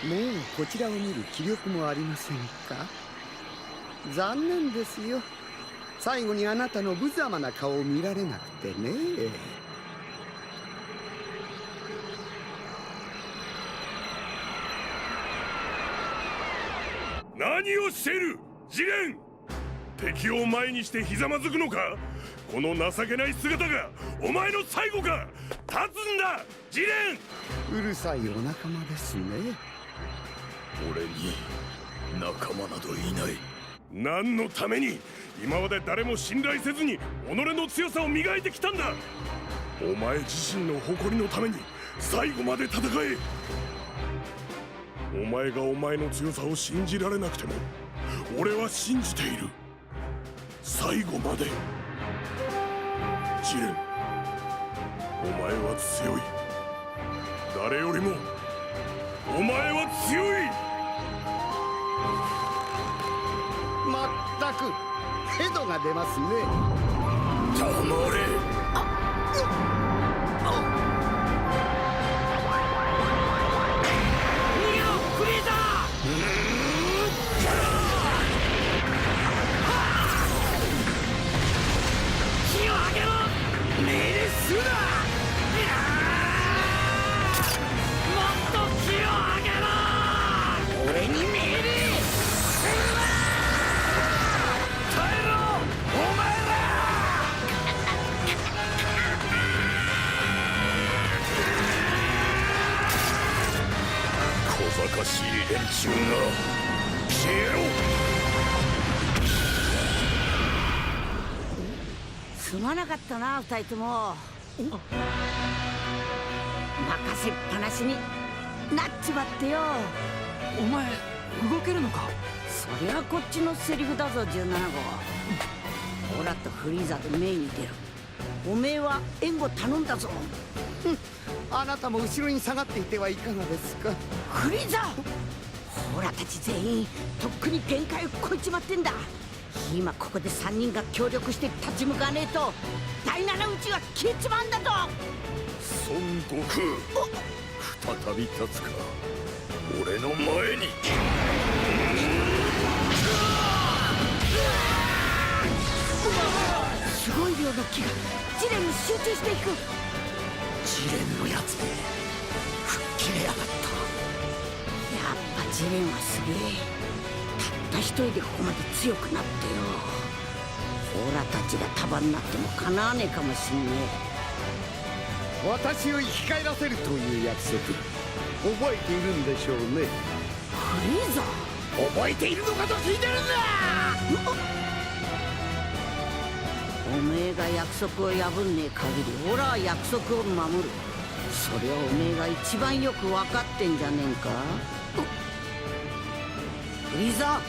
もうこちらを見る気力もありませんか。残念ですよ。最後にあなたの無様な顔を見られなくてね。何をしているジレン。敵を前にしてひざまずくのか。この情けない姿がお前の最後か。立つんだジレン。うるさいお仲間ですね。俺に仲間などいない。何のために今まで誰も信頼せずに己の強さを磨いてきたんだ。お前自身の誇りのために最後まで戦え。お前がお前の強さを信じられなくても俺は信じている。最後までジレン、お前は強い。誰よりもお前は強い。まったくヘドが出ますね。黙れ。小賢しい連中が消えろ。すまなかったな、二人とも。任せっぱなしになっちまってよ。お前動けるのか。そりゃこっちのセリフだぞ、17号。オラとフリーザでメインに出る。おめえは援護頼んだぞ。あなたも後ろに下がっていてはいかがですか。フリーザ、オラたち全員とっくに限界を超えちまってんだ。今ここで3人が協力して立ち向かわねえと第七宇宙は消えちまうんだぞ。孫悟空、再び立つか俺の前に。すごい量の気がジレンに集中していく。ジレンのやつめ吹っ切れやがった。やっぱジレンはすげえ。たった一人でここまで強くなってよ。オラたちが束になってもかなわねえかもしんねえ。私を生き返らせるという約束覚えているんでしょうね。フリーザ、覚えているのかと聞いてるんだ。おめえが約束を破んねえ限りオラは約束を守る。それはおめえが一番よく分かってんじゃねえか。フリーザ、